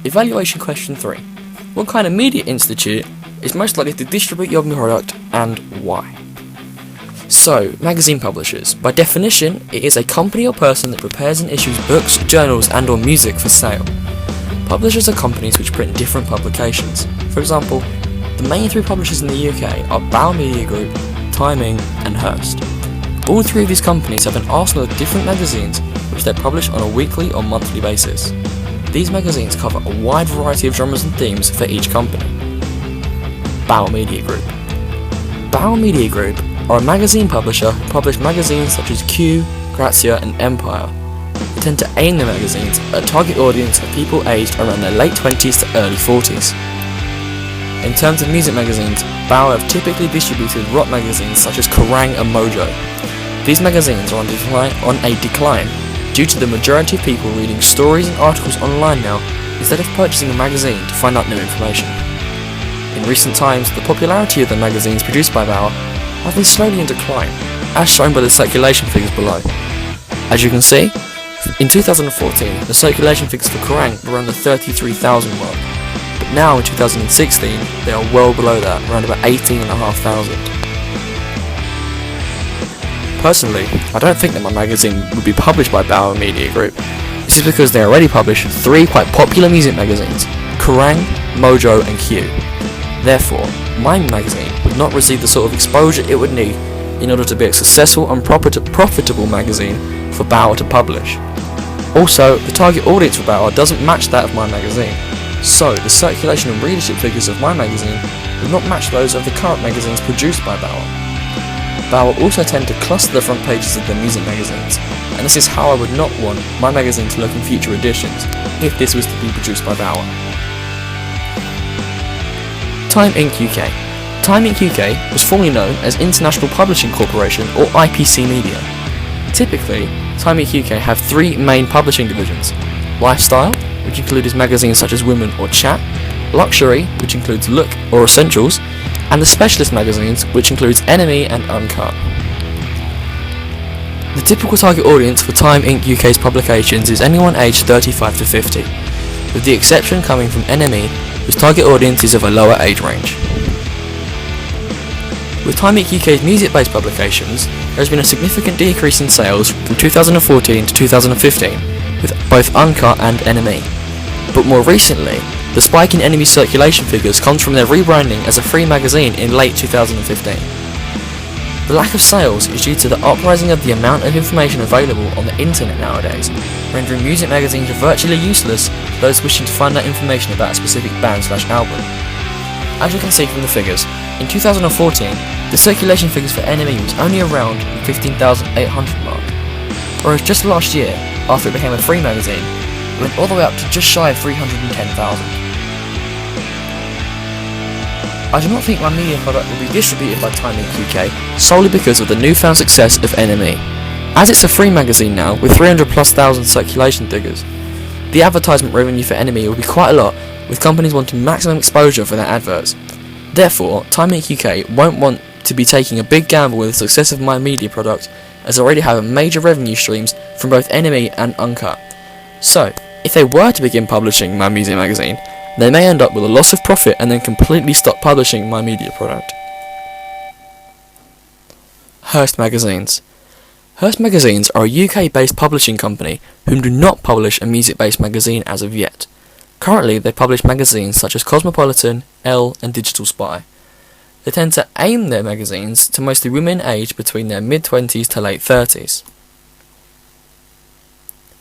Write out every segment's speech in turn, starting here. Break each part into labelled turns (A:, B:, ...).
A: Evaluation question 3. What kind of media institute is most likely to distribute your product and why? So, magazine publishers. By definition, it is a company or person that prepares and issues books, journals and or music for sale. Publishers are companies which print different publications. For example, the main 3 publishers in the UK are Bauer Media Group, Timing and Hearst. All 3 of these companies have an arsenal of different magazines which they publish on a weekly or monthly basis. These magazines cover a wide variety of genres and themes for each company. Bauer Media Group. Bauer Media Group are a magazine publisher who publish magazines such as Q, Grazia and Empire. They tend to aim their magazines at a target audience of people aged around their late 20s to early 40s. In terms of music magazines, Bauer have typically distributed rock magazines such as Kerrang and Mojo. These magazines are on a decline due to the majority of people reading stories and articles online now instead of purchasing a magazine to find out new information. In recent times, the popularity of the magazines produced by Bauer have been slowly in decline, as shown by the circulation figures below. As you can see, in 2014, the circulation figures for Kerrang were around the 33,000 mark, but now in 2016, they are well below that, around about 18,500. Personally, I don't think that my magazine would be published by Bauer Media Group. This is because they already publish 3 quite popular music magazines, Kerrang, Mojo and Q. Therefore, my magazine would not receive the sort of exposure it would need in order to be a successful and profitable magazine for Bauer to publish. Also, the target audience for Bauer doesn't match that of my magazine, so the circulation and readership figures of my magazine would not match those of the current magazines produced by Bauer. Bauer also tend to cluster the front pages of their music magazines, and this is how I would not want my magazine to look in future editions if this was to be produced by Bauer. Time Inc. UK. Time Inc. UK was formerly known as International Publishing Corporation or IPC Media. Typically, Time Inc. UK have 3 main publishing divisions: Lifestyle, which includes magazines such as Women or Chat, Luxury, which includes Look or Essentials, and the specialist magazines, which includes Enemy and Uncut. The typical target audience for Time Inc. UK's publications is anyone aged 35 to 50, with the exception coming from Enemy, whose target audience is of a lower age range. With Time Inc. UK's music-based publications, there has been a significant decrease in sales from 2014 to 2015, with both Uncut and Enemy. But more recently, the spike in Enemy circulation figures comes from their rebranding as a free magazine in late 2015. The lack of sales is due to the uprising of the amount of information available on the internet nowadays, rendering music magazines virtually useless to those wishing to find out information about a specific band/album. As you can see from the figures, in 2014, the circulation figures for Enemy was only around the 15,800 mark, whereas just last year, after it became a free magazine, it went all the way up to just shy of 310,000. I do not think my media product will be distributed by Time Inc. UK solely because of the newfound success of Enemy. As it's a free magazine now with 300,000+ circulation figures, the advertisement revenue for Enemy will be quite a lot, with companies wanting maximum exposure for their adverts. Therefore, Time Inc. UK won't want to be taking a big gamble with the success of my media product, as I already have major revenue streams from both Enemy and Uncut. So, if they were to begin publishing my music magazine, they may end up with a loss of profit and then completely stop publishing my media product. Hearst Magazines. Hearst Magazines are a UK-based publishing company who do not publish a music-based magazine as of yet. Currently, they publish magazines such as Cosmopolitan, Elle and Digital Spy. They tend to aim their magazines to mostly women aged between their mid-20s to late 30s.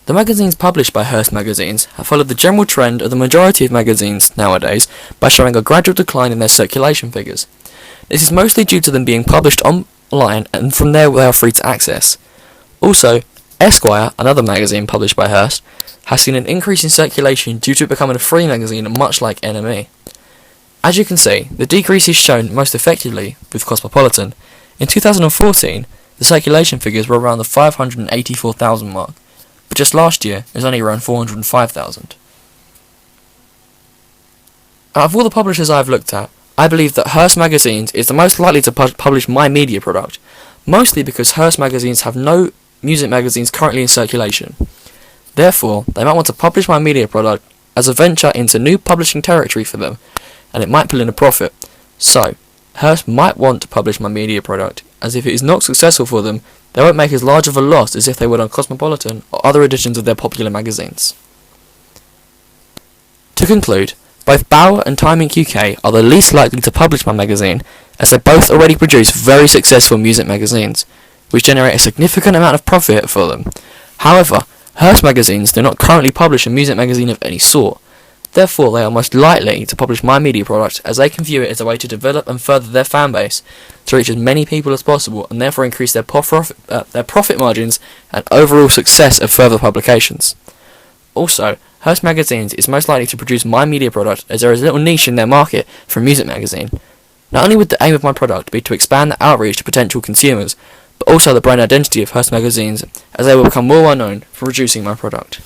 A: The magazines published by Hearst Magazines have followed the general trend of the majority of magazines nowadays by showing a gradual decline in their circulation figures. This is mostly due to them being published online and from there they are free to access. Also, Esquire, another magazine published by Hearst, has seen an increase in circulation due to it becoming a free magazine much like NME. As you can see, the decrease is shown most effectively with Cosmopolitan. In 2014, the circulation figures were around the 584,000 mark, but just last year it was only around 405,000. Out of all the publishers I have looked at, I believe that Hearst Magazines is the most likely to publish my media product, mostly because Hearst Magazines have no music magazines currently in circulation. Therefore, they might want to publish my media product as a venture into new publishing territory for them, and it might pull in a profit. So, Hearst might want to publish my media product, as if it is not successful for them, they won't make as large of a loss as if they would on Cosmopolitan or other editions of their popular magazines. To conclude, both Bauer and Time Inc. UK are the least likely to publish my magazine, as they both already produce very successful music magazines, which generate a significant amount of profit for them. However, Hearst magazines do not currently publish a music magazine of any sort. Therefore, they are most likely to publish my media product, as they can view it as a way to develop and further their fan base, to reach as many people as possible, and therefore increase their profit margins and overall success of further publications. Also, Hearst Magazines is most likely to produce my media product, as there is a little niche in their market for a music magazine. Not only would the aim of my product be to expand the outreach to potential consumers, but also the brand identity of Hearst Magazines, as they will become more well known for producing my product.